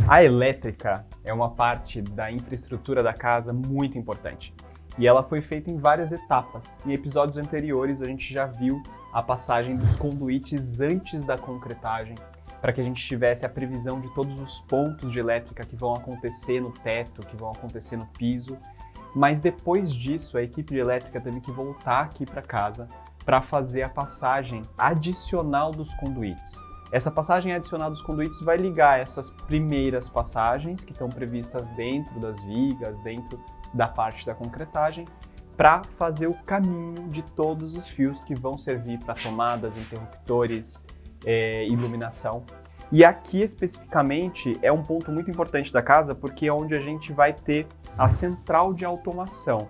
A elétrica é uma parte da infraestrutura da casa muito importante. E ela foi feita em várias etapas. Em episódios anteriores a gente já viu a passagem dos conduítes antes da concretagem, para que a gente tivesse a previsão de todos os pontos de elétrica que vão acontecer no teto, que vão acontecer no piso. Mas depois disso, a equipe de elétrica teve que voltar aqui para casa para fazer a passagem adicional dos conduítes. Essa passagem adicional dos conduítes vai ligar essas primeiras passagens que estão previstas dentro das vigas, dentro da parte da concretagem, para fazer o caminho de todos os fios que vão servir para tomadas, interruptores, iluminação. E aqui especificamente é um ponto muito importante da casa porque é onde a gente vai ter a central de automação.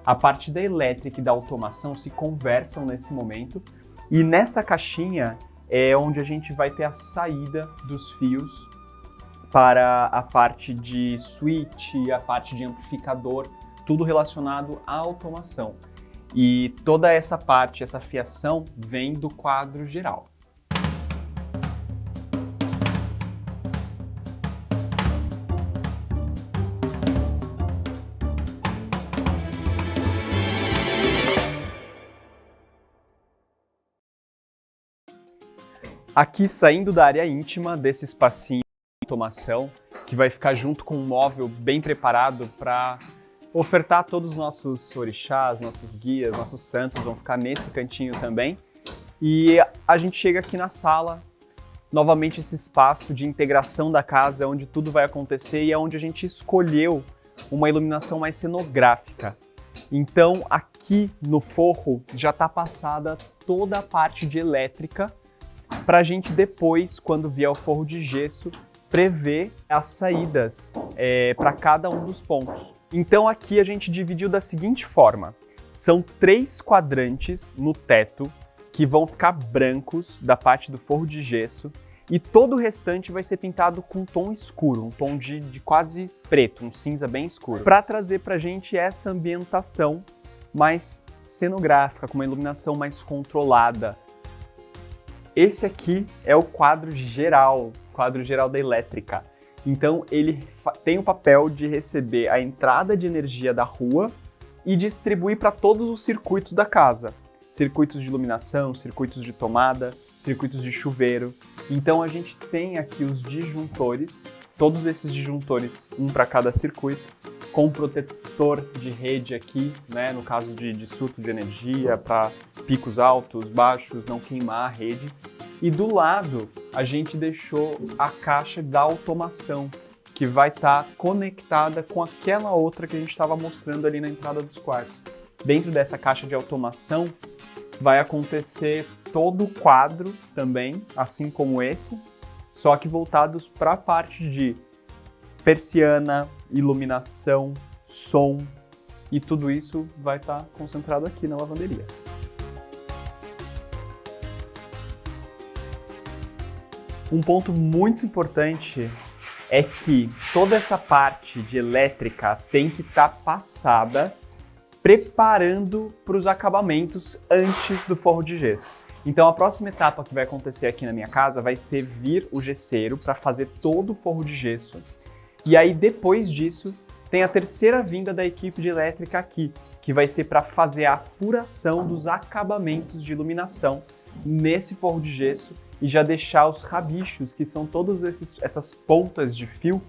A parte da elétrica e da automação se conversam nesse momento e nessa caixinha é onde a gente vai ter a saída dos fios para a parte de switch, a parte de amplificador, tudo relacionado à automação. E toda essa parte, essa fiação, vem do quadro geral. Aqui, saindo da área íntima desse espacinho de automação, que vai ficar junto com um móvel bem preparado para ofertar a todos os nossos orixás, nossos guias, nossos santos, vão ficar nesse cantinho também. E a gente chega aqui na sala, novamente esse espaço de integração da casa, onde tudo vai acontecer e é onde a gente escolheu uma iluminação mais cenográfica. Então, aqui no forro já está passada toda a parte de elétrica, para a gente depois, quando vier o forro de gesso, prever as saídas para cada um dos pontos. Então aqui a gente dividiu da seguinte forma, são 3 quadrantes no teto que vão ficar brancos da parte do forro de gesso e todo o restante vai ser pintado com tom escuro, um tom de quase preto, um cinza bem escuro, para trazer para a gente essa ambientação mais cenográfica, com uma iluminação mais controlada. Esse aqui é o quadro geral da elétrica. Então ele tem o papel de receber a entrada de energia da rua e distribuir para todos os circuitos da casa. Circuitos de iluminação, circuitos de tomada, circuitos de chuveiro. Então a gente tem aqui os disjuntores, todos esses disjuntores, um para cada circuito, com protetor de rede aqui, né, no caso de surto de energia, para picos altos, baixos, não queimar a rede. E do lado, a gente deixou a caixa da automação, que vai estar conectada com aquela outra que a gente estava mostrando ali na entrada dos quartos. Dentro dessa caixa de automação, vai acontecer todo o quadro também, assim como esse, só que voltados para a parte de persiana, iluminação, som, e tudo isso vai estar concentrado aqui na lavanderia. Um ponto muito importante é que toda essa parte de elétrica tem que estar passada preparando para os acabamentos antes do forro de gesso. Então a próxima etapa que vai acontecer aqui na minha casa vai ser vir o gesseiro para fazer todo o forro de gesso. E aí depois disso tem a terceira vinda da equipe de elétrica aqui, que vai ser para fazer a furação dos acabamentos de iluminação nesse forro de gesso e já deixar os rabichos, que são todas essas pontas de fio,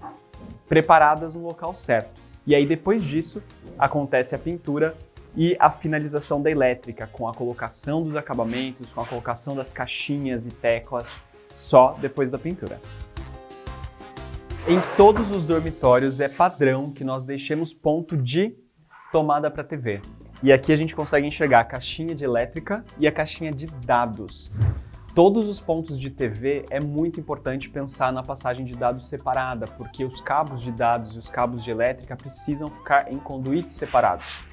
preparadas no local certo. E aí depois disso acontece a pintura e a finalização da elétrica, com a colocação dos acabamentos, com a colocação das caixinhas e teclas, só depois da pintura. Em todos os dormitórios é padrão que nós deixemos ponto de tomada para TV. E aqui a gente consegue enxergar a caixinha de elétrica e a caixinha de dados. Todos os pontos de TV é muito importante pensar na passagem de dados separada, porque os cabos de dados e os cabos de elétrica precisam ficar em conduítes separados.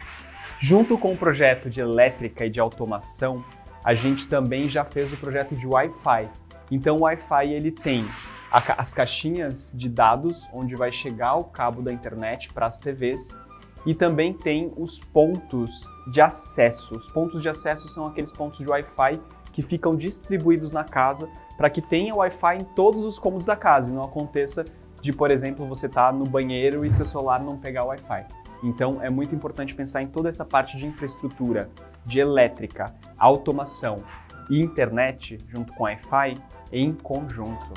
Junto com o projeto de elétrica e de automação, a gente também já fez o projeto de Wi-Fi. Então o Wi-Fi ele tem as caixinhas de dados, onde vai chegar o cabo da internet para as TVs, e também tem os pontos de acesso. Os pontos de acesso são aqueles pontos de Wi-Fi que ficam distribuídos na casa para que tenha Wi-Fi em todos os cômodos da casa e não aconteça de, por exemplo, você estar no banheiro e seu celular não pegar o Wi-Fi. Então, é muito importante pensar em toda essa parte de infraestrutura, de elétrica, automação e internet, junto com Wi-Fi, em conjunto.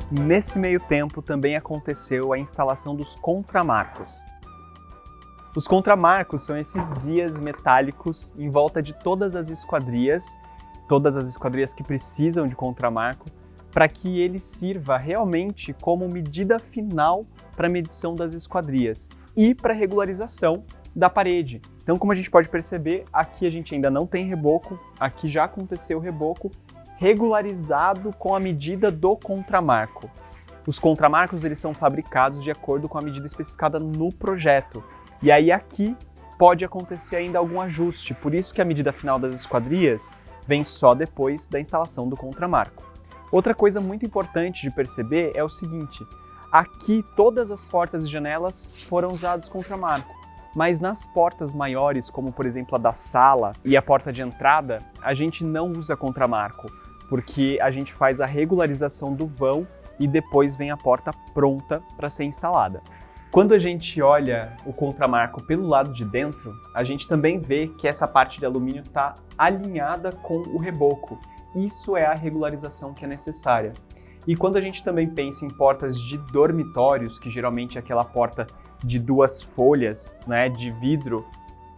Nesse meio tempo, também aconteceu a instalação dos contramarcos. Os contramarcos são esses guias metálicos em volta de todas as esquadrias que precisam de contramarco, para que ele sirva realmente como medida final para a medição das esquadrias e para a regularização da parede. Então, como a gente pode perceber, aqui a gente ainda não tem reboco, aqui já aconteceu o reboco, regularizado com a medida do contramarco. Os contramarcos eles são fabricados de acordo com a medida especificada no projeto. E aí aqui pode acontecer ainda algum ajuste, por isso que a medida final das esquadrias vem só depois da instalação do contramarco. Outra coisa muito importante de perceber é o seguinte, aqui todas as portas e janelas foram usados contramarco, mas nas portas maiores, como por exemplo a da sala e a porta de entrada, a gente não usa contramarco, porque a gente faz a regularização do vão e depois vem a porta pronta para ser instalada. Quando a gente olha o contramarco pelo lado de dentro, a gente também vê que essa parte de alumínio está alinhada com o reboco. Isso é a regularização que é necessária. E quando a gente também pensa em portas de dormitórios, que geralmente é aquela porta de 2 folhas, né, de vidro,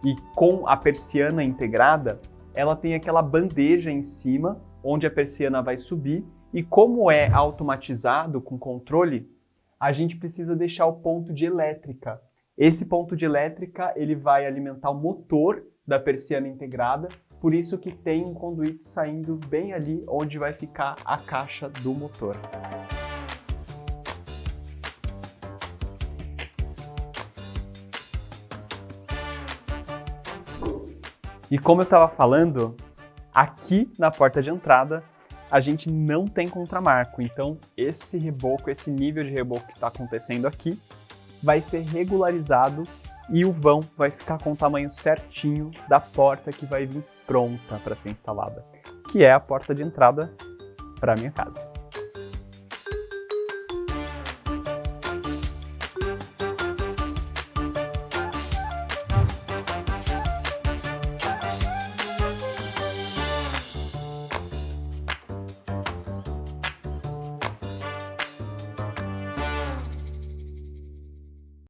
e com a persiana integrada, ela tem aquela bandeja em cima, onde a persiana vai subir, e como é automatizado com controle, a gente precisa deixar o ponto de elétrica. Esse ponto de elétrica ele vai alimentar o motor da persiana integrada, por isso que tem um conduíte saindo bem ali onde vai ficar a caixa do motor. E como eu estava falando, aqui na porta de entrada a gente não tem contramarco, então esse reboco, esse nível de reboco que está acontecendo aqui vai ser regularizado e o vão vai ficar com o tamanho certinho da porta que vai vir pronta para ser instalada, que é a porta de entrada para a minha casa.